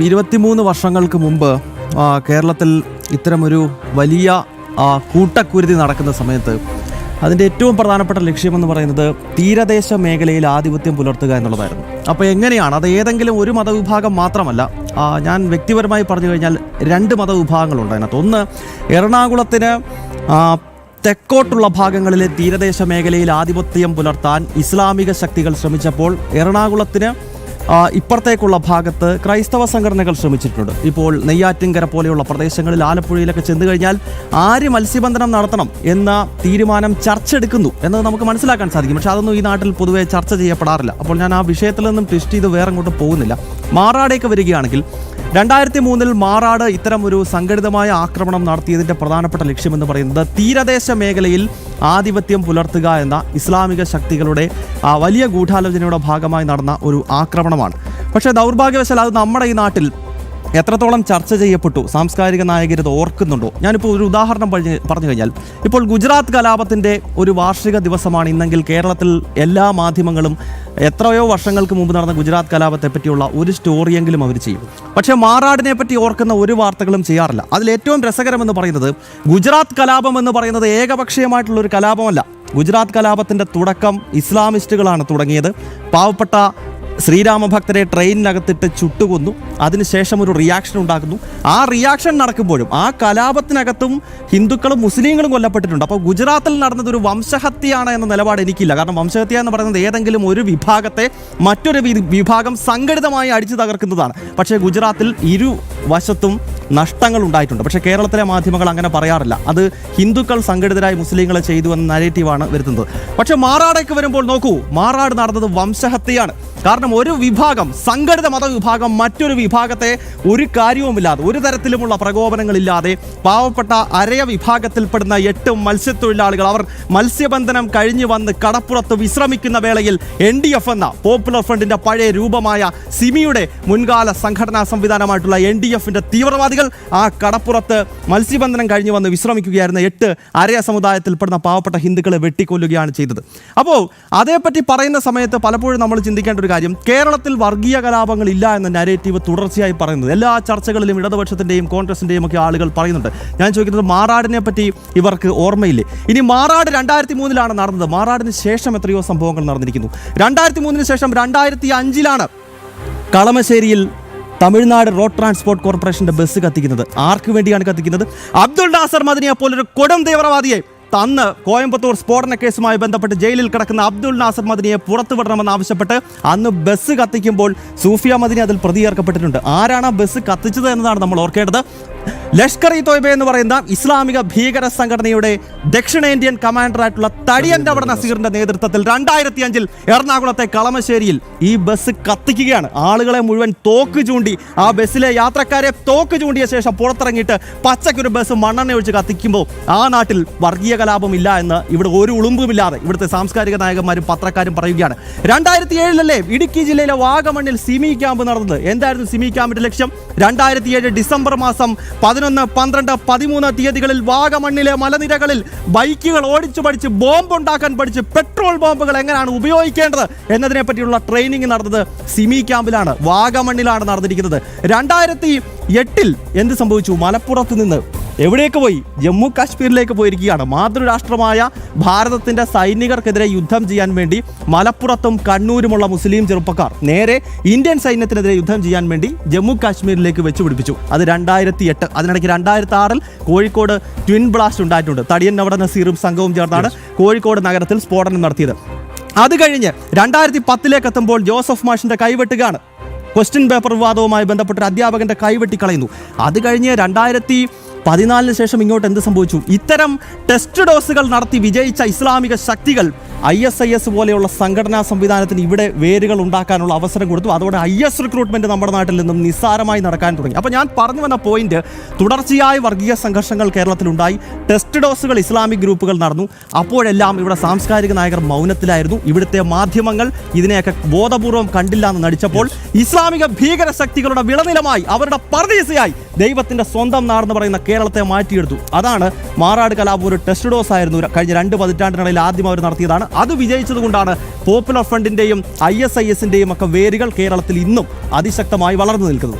23 വർഷങ്ങൾക്ക് മുമ്പ് കേരളത്തിൽ ഇത്തരമൊരു വലിയ കൂട്ടക്കുരുതി നടക്കുന്ന സമയത്ത് അതിൻ്റെ ഏറ്റവും പ്രധാനപ്പെട്ട ലക്ഷ്യമെന്ന് പറയുന്നത് തീരദേശ മേഖലയിൽ ആധിപത്യം പുലർത്തുക എന്നുള്ളതായിരുന്നു. അപ്പോൾ എങ്ങനെയാണ് അത്? ഏതെങ്കിലും ഒരു മതവിഭാഗം മാത്രമല്ല, ഞാൻ വ്യക്തിപരമായി പറഞ്ഞു കഴിഞ്ഞാൽ 2 മതവിഭാഗങ്ങളുണ്ട് അതിനകത്ത്. ഒന്ന്, എറണാകുളത്തിന് തെക്കോട്ടുള്ള ഭാഗങ്ങളിലെ തീരദേശ മേഖലയിൽ ആധിപത്യം പുലർത്താൻ ഇസ്ലാമിക ശക്തികൾ ശ്രമിച്ചപ്പോൾ എറണാകുളത്തിന് ഇപ്പുറത്തേക്കുള്ള ഭാഗത്ത് ക്രൈസ്തവ സംഘടനകൾ ശ്രമിച്ചിട്ടുണ്ട്. ഇപ്പോൾ നെയ്യാറ്റിൻകര പോലെയുള്ള പ്രദേശങ്ങളിൽ, ആലപ്പുഴയിലൊക്കെ ചെന്നു കഴിഞ്ഞാൽ ആര് മത്സ്യബന്ധനം നടത്തണം എന്ന തീരുമാനം ചർച്ച എടുക്കുന്നു എന്നത് നമുക്ക് മനസ്സിലാക്കാൻ സാധിക്കും. പക്ഷെ അതൊന്നും ഈ നാട്ടിൽ പൊതുവെ ചർച്ച ചെയ്യപ്പെടാറില്ല. അപ്പോൾ ഞാൻ ആ വിഷയത്തിൽ നിന്നും ട്വിസ്റ്റ് ചെയ്ത് വേറെ അങ്ങോട്ട് പോകുന്നില്ല. മാറാടേക്ക് വരികയാണെങ്കിൽ 2003 മാറാട് ഇത്തരം ഒരു സംഘടിതമായ ആക്രമണം നടത്തിയതിൻ്റെ പ്രധാനപ്പെട്ട ലക്ഷ്യമെന്ന് പറയുന്നത് തീരദേശ മേഖലയിൽ ആധിപത്യം പുലർത്തുക എന്ന ഇസ്ലാമിക ശക്തികളുടെ വലിയ ഗൂഢാലോചനയുടെ ഭാഗമായി നടന്ന ഒരു ആക്രമണമാണ്. പക്ഷേ ദൗർഭാഗ്യവശാൽ അത് നമ്മുടെ ഈ നാട്ടിൽ എത്രത്തോളം ചർച്ച ചെയ്യപ്പെട്ടു, സാംസ്കാരിക നായകർ ഇത് ഓർക്കുന്നുണ്ടോ? ഞാനിപ്പോൾ ഒരു ഉദാഹരണം പറഞ്ഞു കഴിഞ്ഞാൽ, ഇപ്പോൾ ഗുജറാത്ത് കലാപത്തിൻ്റെ ഒരു വാർഷിക ദിവസമാണ് ഇന്നെങ്കിൽ കേരളത്തിൽ എല്ലാ മാധ്യമങ്ങളും എത്രയോ വർഷങ്ങൾക്ക് മുമ്പ് നടന്ന ഗുജറാത്ത് കലാപത്തെ പറ്റിയുള്ള ഒരു സ്റ്റോറിയെങ്കിലും അവർ ചെയ്യും. പക്ഷേ മാറാടിനെ പറ്റി ഓർക്കുന്ന ഒരു വാർത്തകളും ചെയ്യാറില്ല. അതിലേറ്റവും രസകരമെന്ന് പറയുന്നത്, ഗുജറാത്ത് കലാപം എന്ന് പറയുന്നത് ഏകപക്ഷീയമായിട്ടുള്ളൊരു കലാപമല്ല. ഗുജറാത്ത് കലാപത്തിൻ്റെ തുടക്കം ഇസ്ലാമിസ്റ്റുകളാണ് തുടങ്ങിയത്. പാവപ്പെട്ട ശ്രീരാമഭക്തരെ ട്രെയിനിനകത്തിട്ട് ചുട്ടുകൊന്നു. അതിനുശേഷം ഒരു റിയാക്ഷൻ ഉണ്ടാക്കുന്നു. ആ റിയാക്ഷൻ നടക്കുമ്പോഴും ആ കലാപത്തിനകത്തും ഹിന്ദുക്കളും മുസ്ലിങ്ങളും കൊല്ലപ്പെട്ടിട്ടുണ്ട്. അപ്പോൾ ഗുജറാത്തിൽ നടന്നത് ഒരു വംശഹത്യയാണ് എന്ന നിലപാട് എനിക്കില്ല. കാരണം വംശഹത്യ എന്ന് പറയുന്നത് ഏതെങ്കിലും ഒരു വിഭാഗത്തെ മറ്റൊരു വിഭാഗം സംഘടിതമായി അടിച്ചു തകർക്കുന്നതാണ്. പക്ഷേ ഗുജറാത്തിൽ ഇരുവശത്തും നഷ്ടങ്ങൾ ഉണ്ടായിട്ടുണ്ട്. പക്ഷേ കേരളത്തിലെ മാധ്യമങ്ങൾ അങ്ങനെ പറയാറില്ല. അത് ഹിന്ദുക്കൾ സംഘടിതരായി മുസ്ലിങ്ങളെ ചെയ്തു എന്ന നരേറ്റീവാണ് വരുന്നത്. പക്ഷേ മാറാടേക്ക് വരുമ്പോൾ നോക്കൂ, മാറാട് നടന്നത് വംശഹത്യയാണ്. കാരണം ഒരു വിഭാഗം, സംഘടിത മതവിഭാഗം മറ്റൊരു വിഭാഗത്തെ ഒരു കാര്യവുമില്ലാതെ, ഒരു തരത്തിലുമുള്ള പ്രകോപനങ്ങളില്ലാതെ, പാവപ്പെട്ട അരയ വിഭാഗത്തിൽപ്പെടുന്ന 8 മത്സ്യത്തൊഴിലാളികൾ, അവർ മത്സ്യബന്ധനം കഴിഞ്ഞ് വന്ന് കടപ്പുറത്ത് വിശ്രമിക്കുന്ന വേളയിൽ NDF എന്ന പോപ്പുലർ ഫ്രണ്ടിന്റെ പഴയ രൂപമായ സിമിയുടെ മുൻകാല സംഘടനാ സംവിധാനമായിട്ടുള്ള NDFന്റെ തീവ്രവാദികൾ ആ കടപ്പുറത്ത് മത്സ്യബന്ധനം കഴിഞ്ഞ് വന്ന് വിശ്രമിക്കുകയായിരുന്ന 8 അരയ സമുദായത്തിൽപ്പെടുന്ന പാവപ്പെട്ട ഹിന്ദുക്കളെ വെട്ടിക്കൊല്ലുകയാണ് ചെയ്തത്. അപ്പോൾ അതേപ്പറ്റി പറയുന്ന സമയത്ത് പലപ്പോഴും നമ്മൾ ചിന്തിക്കേണ്ട ഒരു കാര്യം, കേരളത്തിൽ വർഗീയ കലാപങ്ങൾ ഇല്ല എന്ന നരേറ്റീവ് തുടർച്ചയായി പറയുന്നത് എല്ലാ ചർച്ചകളിലും ഇടതുപക്ഷത്തിന്റെയും കോൺഗ്രസിന്റെയും ഒക്കെ ആളുകൾ പറയുന്നുണ്ട്. ഞാൻ ചോദിക്കുന്നത്, മാറാടിനെ പറ്റി ഇവർക്ക് ഓർമ്മയില്ലേ? ഇനി മാറാട് 2003 നടന്നത്. മാറാടിന് ശേഷം എത്രയോ സംഭവങ്ങൾ നടന്നിരിക്കുന്നു. 2003 ശേഷം 2005 കളമശ്ശേരിയിൽ തമിഴ്നാട് റോഡ് ട്രാൻസ്പോർട്ട് കോർപ്പറേഷന്റെ ബസ് കത്തിക്കുന്നത്. ആർക്ക് വേണ്ടിയാണ് കത്തിക്കുന്നത്? അബ്ദുൾ നാസർ മദനിയെ പോലൊരു കൊടും തീവ്രവാദിയെ അന്ന് കോയമ്പത്തൂർ സ്ഫോടന കേസുമായി ബന്ധപ്പെട്ട് ജയിലിൽ കിടക്കുന്ന അബ്ദുൾ നാസർ മദനിയെ പുറത്തുവിടണമെന്നാവശ്യപ്പെട്ട് അന്ന് ബസ് കത്തിക്കുമ്പോൾ സൂഫിയ മദനി അതിൽ പ്രതിയേർക്കപ്പെട്ടിട്ടുണ്ട്. ആരാണ് ബസ് കത്തിച്ചത് എന്നതാണ് നമ്മൾ ഓർക്കേണ്ടത്. ലഷ്കർ-ഇ-തോയ്ബ എന്ന് പറയുന്ന ഇസ്ലാമിക ഭീകര സംഘടനയുടെ ദക്ഷിണേന്ത്യൻ കമാൻഡറായിട്ടുള്ള തടിയൻ അവിടെ നസീറിന്റെ നേതൃത്വത്തിൽ 2005 എറണാകുളത്തെ കളമശ്ശേരിയിൽ ഈ ബസ് കത്തിക്കുകയാണ്. ആളുകളെ മുഴുവൻ തോക്ക് ചൂണ്ടി, ആ ബസ്സിലെ യാത്രക്കാരെ തോക്ക് ചൂണ്ടിയ ശേഷം പുറത്തിറങ്ങിയിട്ട് പച്ചക്കൊരു ബസ് മണ്ണെണ്ണ ഒഴിച്ച് കത്തിക്കുമ്പോൾ ആ നാട്ടിൽ വർഗീയ കലാപം ഇല്ല എന്ന് ഇവിടെ ഒരു ഉളുമ്പുമില്ലാതെ ഇവിടുത്തെ സാംസ്കാരിക നായകന്മാരും പത്രക്കാരും പറയുകയാണ്. 2007 ഇടുക്കി ജില്ലയിലെ വാഗമണ്ണിൽ സിമി ക്യാമ്പ് നടന്നത്. എന്തായിരുന്നു സിമി ക്യാമ്പിന്റെ ലക്ഷ്യം? 2007 ഡിസംബർ മാസം 11, 12, 13 തീയതികളിൽ വാഗമണ്ണിലെ മലനിരകളിൽ ബൈക്കുകൾ ഓടിച്ചു പഠിച്ച്, ബോംബ് ഉണ്ടാക്കാൻ പഠിച്ച്, പെട്രോൾ ബോംബുകൾ എങ്ങനെയാണ് ഉപയോഗിക്കേണ്ടത് എന്നതിനെ പറ്റിയുള്ള ട്രെയിനിങ് നടന്നത് സിമി ക്യാമ്പിലാണ്, വാഗമണ്ണിലാണ് നടന്നിരിക്കുന്നത്. 2008 എന്ത് സംഭവിച്ചു? മലപ്പുറത്ത് നിന്ന് എവിടേക്ക് പോയി? ജമ്മു കാശ്മീരിലേക്ക് പോയിരിക്കുകയാണ്. മാതൃരാഷ്ട്രമായ ഭാരതത്തിന്റെ സൈനികർക്കെതിരെ യുദ്ധം ചെയ്യാൻ വേണ്ടി മലപ്പുറത്തും കണ്ണൂരുമുള്ള മുസ്ലിം ചെറുപ്പക്കാർ നേരെ ഇന്ത്യൻ സൈന്യത്തിനെതിരെ യുദ്ധം ചെയ്യാൻ വേണ്ടി ജമ്മു കാശ്മീരിലേക്ക് വെച്ചുപിടിപ്പിച്ചു. അത് 2008. അതിനിടയ്ക്ക് 2006 കോഴിക്കോട് ട്വിൻ ബ്ലാസ്റ്റ് ഉണ്ടായിട്ടുണ്ട്. തടിയൻ അവിടെ നസീറും സംഘവും ചേർന്നാണ് കോഴിക്കോട് നഗരത്തിൽ സ്ഫോടനം നടത്തിയത്. അത് കഴിഞ്ഞ് 2010 എത്തുമ്പോൾ ജോസഫ് മാഷിന്റെ കൈവെട്ടുകയാണ്. ക്വസ്റ്റ്യൻ പേപ്പർ വിവാദവുമായി ബന്ധപ്പെട്ട അധ്യാപകന്റെ കൈവെട്ടിക്കളയുന്നു. അത് കഴിഞ്ഞ് 2014 ശേഷം ഇങ്ങോട്ട് എന്ത് സംഭവിച്ചു? ഇത്തരം ടെസ്റ്റ് ഡോസുകൾ നടത്തി വിജയിച്ച ഇസ്ലാമിക ശക്തികൾ ISIS പോലെയുള്ള സംഘടനാ സംവിധാനത്തിന് ഇവിടെ വേരുകൾ ഉണ്ടാക്കാനുള്ള അവസരം കൊടുത്തു. അതോടെ IS റിക്രൂട്ട്മെന്റ് നമ്മുടെ നാട്ടിൽ നിന്നും നിസ്സാരമായി നടക്കാൻ തുടങ്ങി. അപ്പോൾ ഞാൻ പറഞ്ഞു വന്ന പോയിന്റ്, തുടർച്ചയായി വർഗീയ സംഘർഷങ്ങൾ കേരളത്തിലുണ്ടായി. ടെസ്റ്റ് ഡോസുകൾ ഇസ്ലാമിക് ഗ്രൂപ്പുകൾ നടന്നു. അപ്പോഴെല്ലാം ഇവിടെ സാംസ്കാരിക നായകർ മൗനത്തിലായിരുന്നു. ഇവിടുത്തെ മാധ്യമങ്ങൾ ഇതിനെയൊക്കെ ബോധപൂർവം കണ്ടില്ല എന്ന് നടിച്ചപ്പോൾ ഇസ്ലാമിക ഭീകര ശക്തികളുടെ വിളനിലമായി, അവരുടെ പർദീസയായി ദൈവത്തിന്റെ സ്വന്തം നാടെന്ന് പറയുന്ന കേരളത്തെ മാറ്റിയെടുത്തു. അതാണ് മാറാട് കലാപം. ഒരു ടെസ്റ്റ് ഡോസ് ആയിരുന്നു. കഴിഞ്ഞ 2 പതിറ്റാണ്ടിനിടയിൽ ആദ്യം അവർ നടത്തിയതാണ്. അത് വിജയിച്ചതുകൊണ്ടാണ് പോപ്പുലർ ഫ്രണ്ടിന്റെയും ISISന്റെയും ഒക്കെ വേരുകൾ കേരളത്തിൽ ഇന്നും അതിശക്തമായി വളർന്നു നിൽക്കുന്നത്.